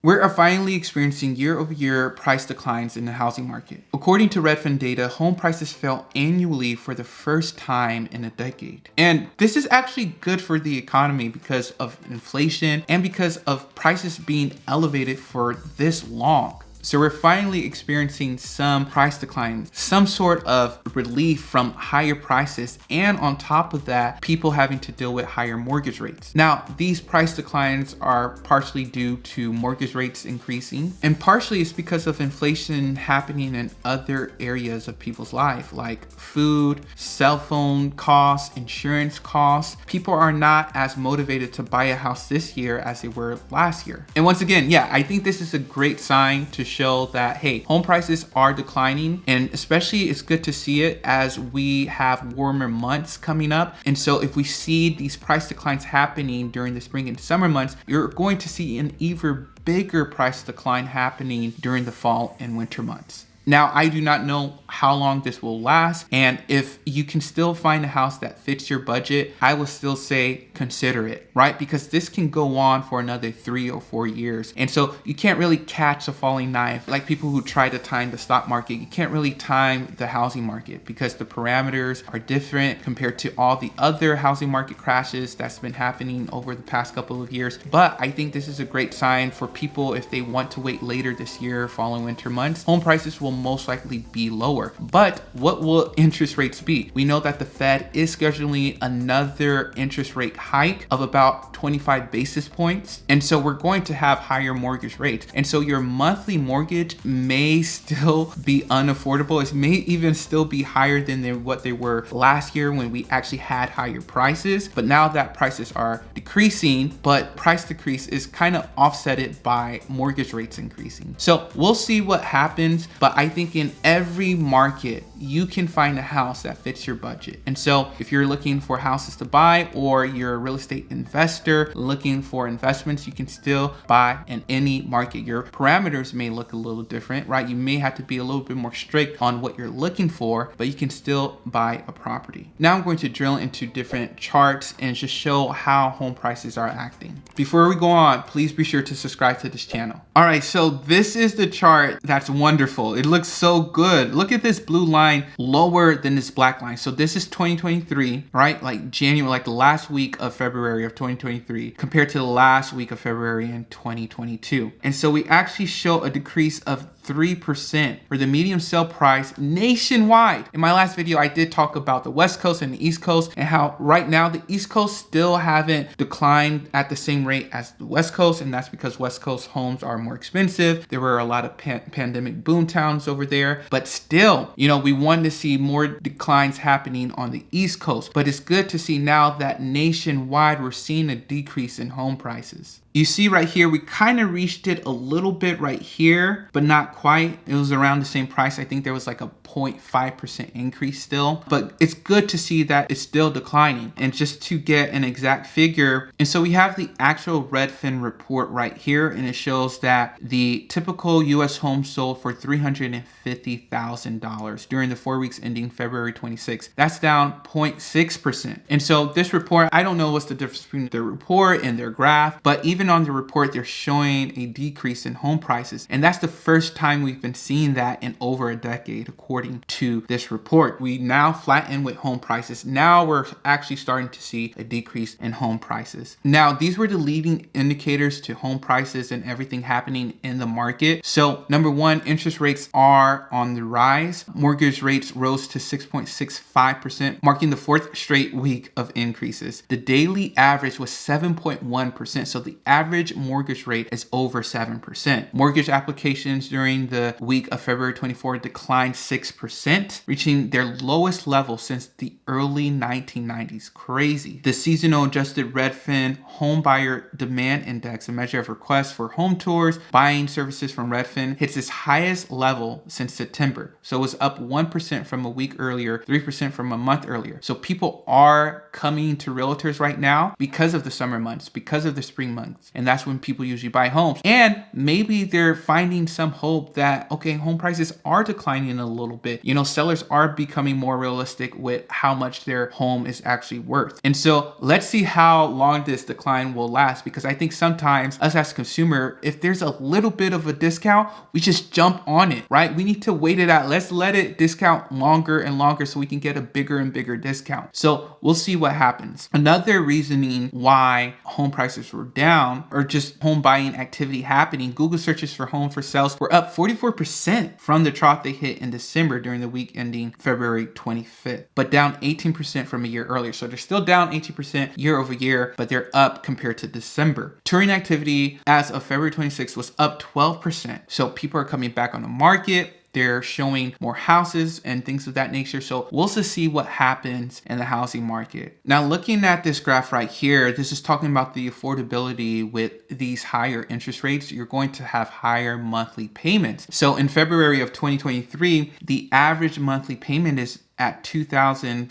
We're finally experiencing year-over-year price declines in the housing market. According to Redfin data, home prices fell annually for the first time in a decade. And this is actually good for the economy because of inflation and because of prices being elevated for this long. So we're finally experiencing some price declines, some sort of relief from higher prices, and on top of that, people having to deal with higher mortgage rates. Now, these price declines are partially due to mortgage rates increasing, and partially it's because of inflation happening in other areas of people's life, like food, cell phone costs, insurance costs. People are not as motivated to buy a house this year as they were last year. And once again, yeah, I think this is a great sign to show that, hey, home prices are declining, and especially it's good to see it as we have warmer months coming up. And so if we see these price declines happening during the spring and summer months, you're going to see an even bigger price decline happening during the fall and winter months. Now, I do not know how long this will last, and if you can still find a house that fits your budget, I will still say consider it, right? Because this can go on for another 3 or 4 years. And so you can't really catch a falling knife. Like people who try to time the stock market, you can't really time the housing market because the parameters are different compared to all the other housing market crashes that's been happening over the past couple of years. But I think this is a great sign for people if they want to wait later this year, following winter months. Home prices will most likely be lower. But what will interest rates be? We know that the Fed is scheduling another interest rate hike of about 25 basis points. And so we're going to have higher mortgage rates. And so your monthly mortgage may still be unaffordable. It may even still be higher than what they were last year when we actually had higher prices. But now that prices are decreasing, but price decrease is kind of offset by mortgage rates increasing. So we'll see what happens. But I think in every market, you can find a house that fits your budget. And so if you're looking for houses to buy, or you're a real estate investor looking for investments, you can still buy in any market. Your parameters may look a little different, right? You may have to be a little bit more strict on what you're looking for, but you can still buy a property. Now I'm going to drill into different charts and just show how home prices are acting. Before we go on, please be sure to subscribe to this channel. All right, so this is the chart that's wonderful. It looks so good. Look at this blue line lower than this black line. So this is 2023, right? Like January, like the last week of February of 2023 compared to the last week of February in 2022. And so we actually show a decrease of 3% for the median sale price nationwide. In my last video, I did talk about the West Coast and the East Coast and how right now the East Coast still haven't declined at the same rate as the West Coast. And that's because West Coast homes are more expensive. There were a lot of pandemic boom towns over there, but still, we wanted to see more declines happening on the East Coast. But it's good to see now that nationwide, we're seeing a decrease in home prices. You see right here, we kind of reached it a little bit right here, but not quite. It was around the same price. I think there was like a 0.5% increase still, but it's good to see that it's still declining. And just to get an exact figure, and so we have the actual Redfin report right here, and it shows that the typical US home sold for $350,000 during the 4 weeks ending February 26th. That's down 0.6%. And so this report, I don't know what's the difference between the report and their graph, but even on the report, they're showing a decrease in home prices. And that's the first time we've been seeing that in over a decade, according to this report. We now flatten with home prices. Now we're actually starting to see a decrease in home prices. Now, these were the leading indicators to home prices and everything happening in the market. So number one, interest rates are on the rise. Mortgage rates rose to 6.65%, marking the fourth straight week of increases. The daily average was 7.1%. So the average mortgage rate is over 7%. Mortgage applications during the week of February 24 declined 6%, reaching their lowest level since the early 1990s. Crazy. The seasonal adjusted Redfin Homebuyer Demand Index, a measure of requests for home tours, buying services from Redfin, hits its highest level since September. So it was up 1% from a week earlier, 3% from a month earlier. So people are coming to realtors right now because of the summer months, because of the spring months. months. And that's when people usually buy homes. And maybe they're finding some hope that, okay, home prices are declining a little bit. You know, sellers are becoming more realistic with how much their home is actually worth. And so let's see how long this decline will last, because I think sometimes us as consumer, if there's a little bit of a discount, we just jump on it, right? We need to wait it out. Let's let it discount longer and longer so we can get a bigger and bigger discount. So we'll see what happens. Another reasoning why home prices were down, or just home buying activity happening, Google searches for home for sales were up 44% from the trough they hit in December during the week ending February 25th, but down 18% from a year earlier. So they're still down 18% year over year, but they're up compared to December. Touring activity as of February 26th was up 12%. So people are coming back on the market. They're showing more houses and things of that nature. So we'll just see what happens in the housing market. Now, looking at this graph right here, this is talking about the affordability with these higher interest rates. You're going to have higher monthly payments. So in February of 2023, the average monthly payment is at $2,520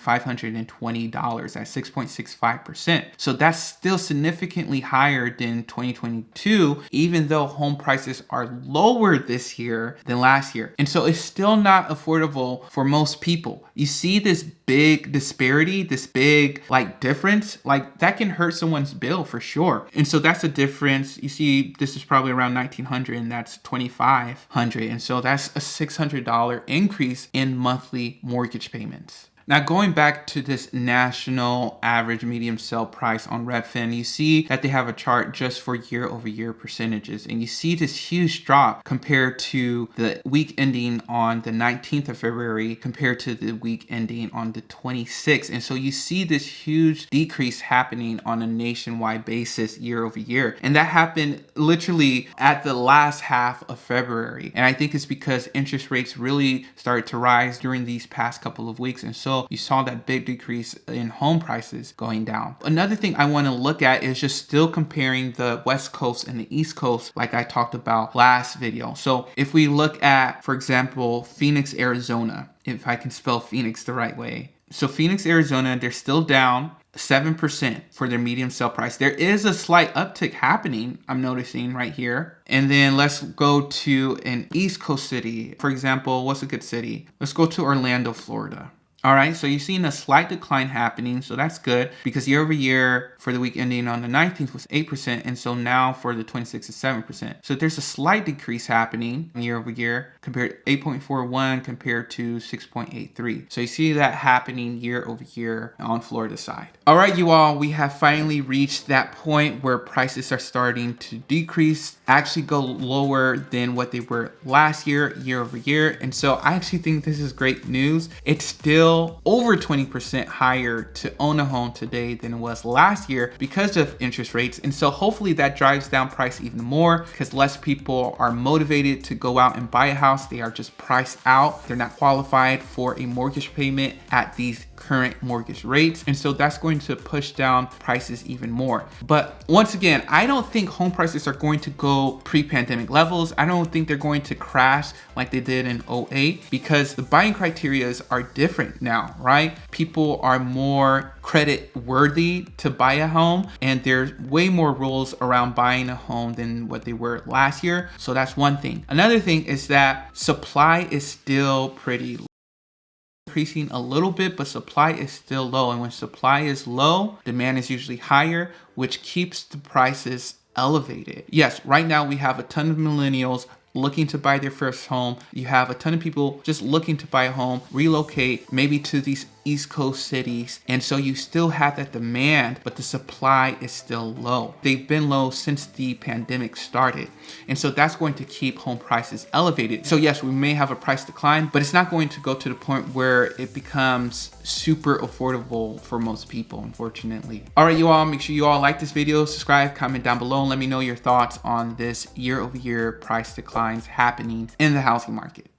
at 6.65%. So that's still significantly higher than 2022, even though home prices are lower this year than last year. And so it's still not affordable for most people. You see this big disparity, this big difference, that can hurt someone's bill for sure. And so that's a difference. You see, this is probably around $1,900 and that's $2,500. And so that's a $600 increase in monthly mortgage payments. Now, going back to this national average medium sale price on Redfin, you see that they have a chart just for year over year percentages. And you see this huge drop compared to the week ending on the 19th of February compared to the week ending on the 26th. And so you see this huge decrease happening on a nationwide basis year over year. And that happened literally at the last half of February. And I think it's because interest rates really started to rise during these past couple of weeks. And so you saw that big decrease in home prices going down. Another thing I want to look at is just still comparing the West Coast and the East Coast, like I talked about last video. So if we look at, for example, Phoenix, Arizona, if I can spell Phoenix the right way. So Phoenix, Arizona, they're still down 7% for their median sale price. There is a slight uptick happening, I'm noticing right here. And then let's go to an East Coast city. For example, what's a good city? Let's go to Orlando, Florida. All right, so you're seeing a slight decline happening, so that's good, because year over year for the week ending on the 19th was 8%, and so now for the 26th is 7%. So there's a slight decrease happening year over year, compared 8.41 compared to 6.83. So you see that happening year over year on Florida side. All right, you all, we have finally reached that point where prices are starting to decrease, actually go lower than what they were last year, year over year. And so I actually think this is great news. It's still over 20% higher to own a home today than it was last year because of interest rates. And so hopefully that drives down price even more because less people are motivated to go out and buy a house. They are just priced out. They're not qualified for a mortgage payment at these current mortgage rates. And so that's going to push down prices even more. But once again, I don't think home prices are going to go pre-pandemic levels. I don't think they're going to crash like they did in 08 because the buying criterias are different now, right? People are more credit worthy to buy a home, and there's way more rules around buying a home than what they were last year. So that's one thing. Another thing is that supply is still pretty low. Increasing a little bit, but supply is still low. And when supply is low, demand is usually higher, which keeps the prices elevated. Yes, right now we have a ton of millennials looking to buy their first home. You have a ton of people just looking to buy a home, relocate maybe to these East Coast cities. And so you still have that demand, but the supply is still low. They've been low since the pandemic started. And so that's going to keep home prices elevated. So yes, we may have a price decline, but it's not going to go to the point where it becomes super affordable for most people, unfortunately. All right, you all, make sure you all like this video, subscribe, comment down below, and let me know your thoughts on this year-over-year price declines happening in the housing market.